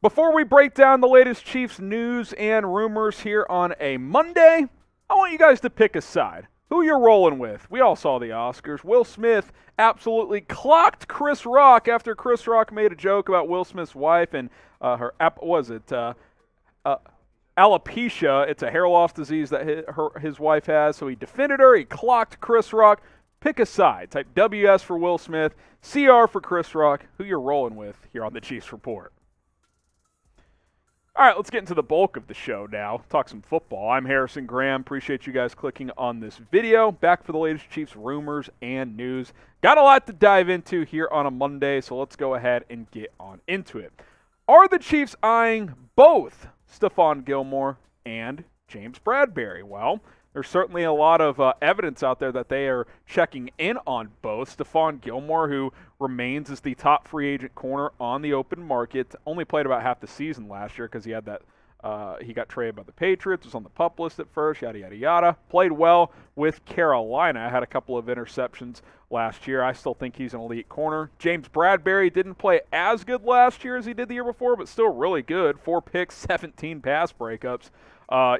Before we break down the latest Chiefs news and rumors here on a Monday, I want you guys to pick a side. Who you're rolling with. We all saw the Oscars. Will Smith absolutely clocked Chris Rock after Chris Rock made a joke about Will Smith's wife and her, alopecia. It's a hair loss disease that his wife has, so he defended her. He clocked Chris Rock. Pick a side. Type WS for Will Smith, CR for Chris Rock. Who you're rolling with here on the Chiefs Report. All right, let's get into the bulk of the show now. Talk some football. I'm Harrison Graham. Appreciate you guys clicking on this video. Back for the latest Chiefs rumors and news. Got a lot to dive into here on a Monday, so let's go ahead and get on into it. Are the Chiefs eyeing both Stephon Gilmore and James Bradberry? Well, there's certainly a lot of evidence out there that they are checking in on both. Stephon Gilmore, who remains as the top free agent corner on the open market, only played about half the season last year because he had that he got traded by the Patriots, was on the PUP list at first, yada, yada, yada. Played well with Carolina. Had a couple of interceptions last year. I still think he's an elite corner. James Bradberry didn't play as good last year as he did the year before, but still really good. 4 picks, 17 pass breakups.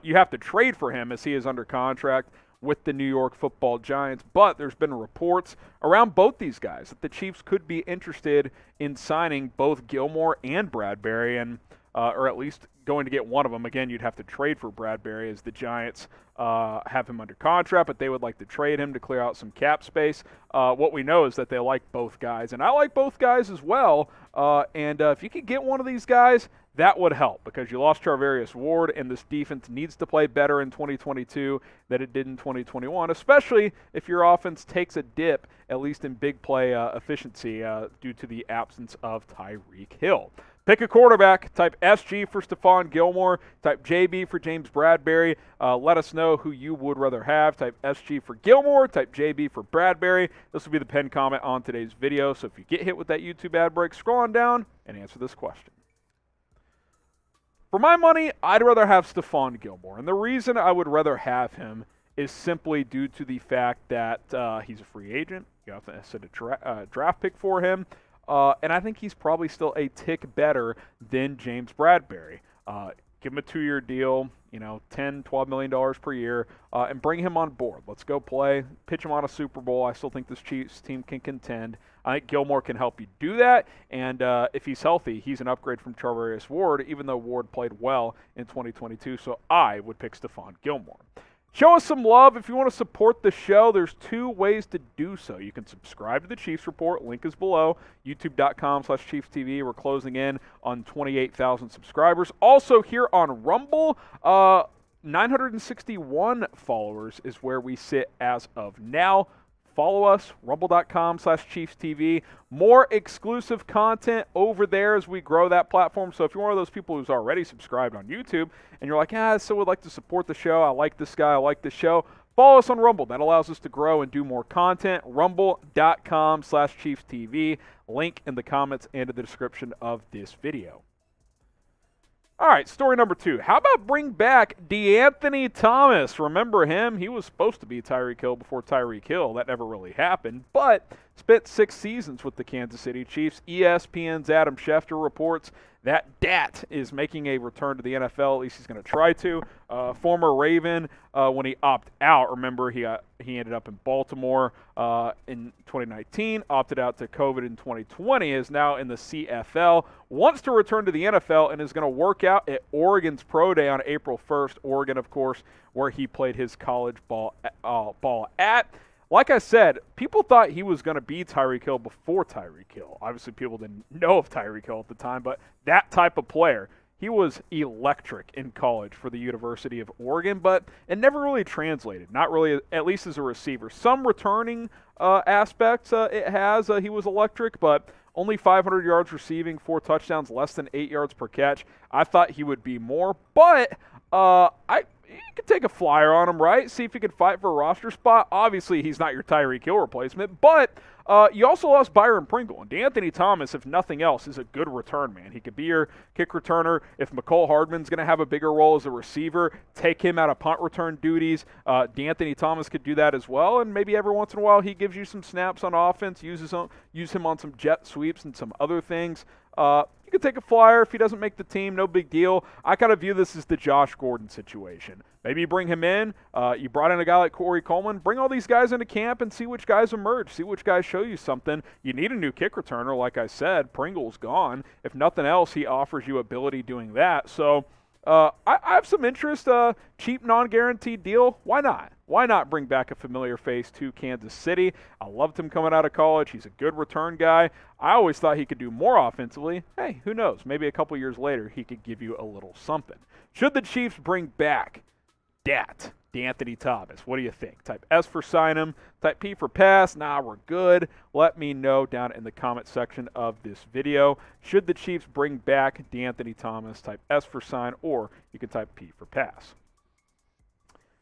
You have to trade for him as he is under contract with the New York Football Giants, but there's been reports around both these guys that the Chiefs could be interested in signing both Gilmore and Bradberry, and or at least going to get one of them. Again, you'd have to trade for Bradberry as the Giants have him under contract, but they would like to trade him to clear out some cap space. What we know is that they like both guys, and I like both guys as well, and if you could get one of these guys, that would help because you lost Charvarius Ward, and this defense needs to play better in 2022 than it did in 2021, especially if your offense takes a dip, at least in big play efficiency, due to the absence of Tyreek Hill. Pick a quarterback. Type SG for Stephon Gilmore. Type JB for James Bradberry. Let us know who you would rather have. Type SG for Gilmore. Type JB for Bradberry. This will be the pinned comment on today's video, so if you get hit with that YouTube ad break, scroll on down and answer this question. For my money, I'd rather have Stephon Gilmore, and the reason I would rather have him is simply due to the fact that he's a free agent. You have to set a draft pick for him, and I think he's probably still a tick better than James Bradberry. Give him a 2-year deal, $10, $12 million per year, and bring him on board. Let's go play. Pitch him on a Super Bowl. I still think this Chiefs team can contend. I think Gilmore can help you do that, and if he's healthy, he's an upgrade from Charvarius Ward, even though Ward played well in 2022, so I would pick Stephon Gilmore. Show us some love. If you want to support the show, there's 2 ways to do so. You can subscribe to the Chiefs Report. Link is below. YouTube.com/ChiefsTV. We're closing in on 28,000 subscribers. Also here on Rumble, 961 followers is where we sit as of now. Follow us, rumble.com/ChiefsTV. More exclusive content over there as we grow that platform. So if you're one of those people who's already subscribed on YouTube and you're like, I still would like to support the show, I like this guy, I like the show, follow us on Rumble. That allows us to grow and do more content. Rumble.com/ChiefsTV. Link in the comments and in the description of this video. All right, story number 2. How about bring back DeAnthony Thomas? Remember him? He was supposed to be Tyreek Hill before Tyreek Hill. That never really happened, but spent 6 seasons with the Kansas City Chiefs. ESPN's Adam Schefter reports that Dat is making a return to the NFL. At least he's going to try to. Former Raven, when he opted out, remember he ended up in Baltimore in 2019, opted out to COVID in 2020, is now in the CFL, wants to return to the NFL, and is going to work out at Oregon's Pro Day on April 1st. Oregon, of course, where he played his college ball at. Like I said, people thought he was going to be Tyreek Hill before Tyreek Hill. Obviously, people didn't know of Tyreek Hill at the time, but that type of player, he was electric in college for the University of Oregon, but it never really translated, not really, at least as a receiver. Some returning aspects it has. He was electric, but only 500 yards receiving, 4 touchdowns, less than 8 yards per catch. I thought he would be more, but you could take a flyer on him, right? See if he could fight for a roster spot. Obviously, he's not your Tyreek Hill replacement, but you also lost Byron Pringle. And DeAnthony Thomas, if nothing else, is a good return man. He could be your kick returner. If McCole Hardman's going to have a bigger role as a receiver, take him out of punt return duties. DeAnthony Thomas could do that as well, and maybe every once in a while he gives you some snaps on offense, use him on some jet sweeps and some other things. You could take a flyer if he doesn't make the team, no big deal. I kind of view this as the Josh Gordon situation. Maybe you bring him in. You brought in a guy like Corey Coleman. Bring all these guys into camp and see which guys emerge. See which guys show you something. You need a new kick returner, like I said. Pringle's gone. If nothing else, he offers you ability doing that. So I have some interest. Cheap, non-guaranteed deal. Why not? Why not bring back a familiar face to Kansas City? I loved him coming out of college. He's a good return guy. I always thought he could do more offensively. Hey, who knows? Maybe a couple years later he could give you a little something. Should the Chiefs bring back D'Anthony Thomas? What do you think? Type S for sign him. Type P for pass. Nah, we're good. Let me know down in the comment section of this video. Should the Chiefs bring back D'Anthony Thomas? Type S for sign, or you can type P for pass.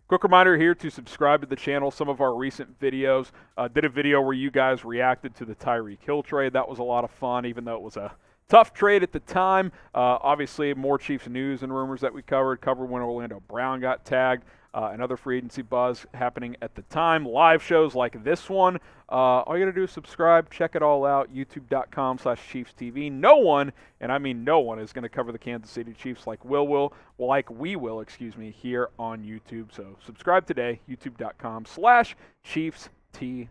Quick reminder here to subscribe to the channel. Some of our recent videos. Did a video where you guys reacted to the Tyreek Hill trade. That was a lot of fun, even though it was a tough trade at the time. Obviously, more Chiefs news and rumors that we covered. Covered when Orlando Brown got tagged. Another free agency buzz happening at the time. Live shows like this one. All you got to do is subscribe. Check it all out. YouTube.com/ChiefsTV. No one, and I mean no one, is going to cover the Kansas City Chiefs like we will, here on YouTube. So subscribe today. YouTube.com/ChiefsTV.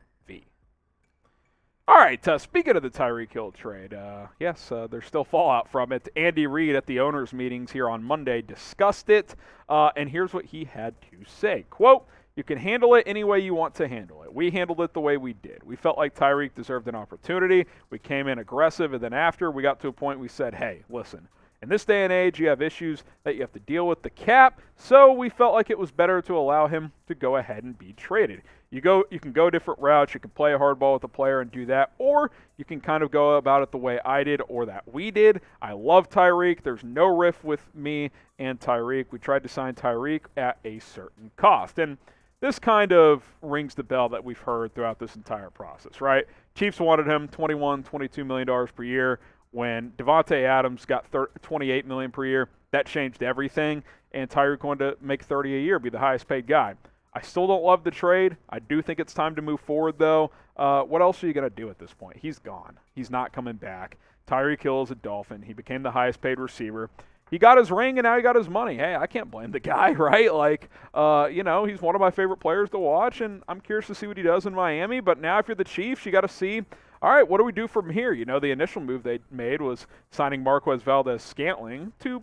All right, speaking of the Tyreek Hill trade, yes, there's still fallout from it. Andy Reid at the owners' meetings here on Monday discussed it, and here's what he had to say. Quote, "You can handle it any way you want to handle it. We handled it the way we did. We felt like Tyreek deserved an opportunity. We came in aggressive, and then after we got to a point we said, hey, listen, in this day and age, you have issues that you have to deal with the cap, so we felt like it was better to allow him to go ahead and be traded. You can go different routes. You can play a hardball with the player and do that, or you can kind of go about it the way I did or that we did. I love Tyreek. There's no riff with me and Tyreek. We tried to sign Tyreek at a certain cost." And this kind of rings the bell that we've heard throughout this entire process, right? Chiefs wanted him $21, $22 million per year. When Devontae Adams got $28 million per year, that changed everything, and Tyreek wanted to make $30 a year, be the highest paid guy. I still don't love the trade. I do think it's time to move forward, though. What else are you going to do at this point? He's gone. He's not coming back. Tyreek Hill is a Dolphin. He became the highest paid receiver. He got his ring, and now he got his money. Hey, I can't blame the guy, right? Like, he's one of my favorite players to watch, and I'm curious to see what he does in Miami. But now if you're the Chiefs, you got to see, all right, what do we do from here? The initial move they made was signing Marquez Valdes-Scantling to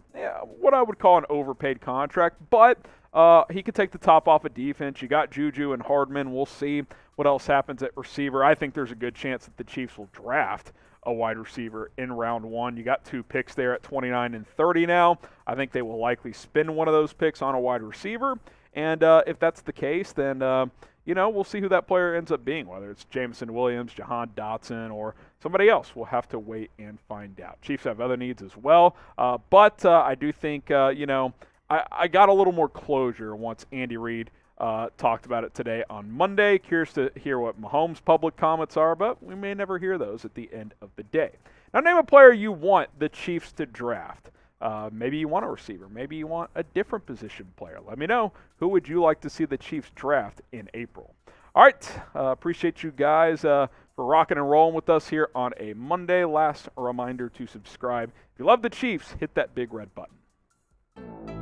what I would call an overpaid contract, but he could take the top off of defense. You got Juju and Hardman. We'll see what else happens at receiver. I think there's a good chance that the Chiefs will draft a wide receiver in round one. You got 2 picks there at 29 and 30 now. I think they will likely spend one of those picks on a wide receiver. And if that's the case, then, we'll see who that player ends up being, whether it's Jameson Williams, Jahan Dotson, or somebody else. We'll have to wait and find out. Chiefs have other needs as well. But I do think, I got a little more closure once Andy Reid talked about it today on Monday. Curious to hear what Mahomes' public comments are, but we may never hear those at the end of the day. Now, name a player you want the Chiefs to draft. Maybe you want a receiver. Maybe you want a different position player. Let me know. Who would you like to see the Chiefs draft in April? All right. Appreciate you guys for rocking and rolling with us here on a Monday. Last reminder to subscribe. If you love the Chiefs, hit that big red button.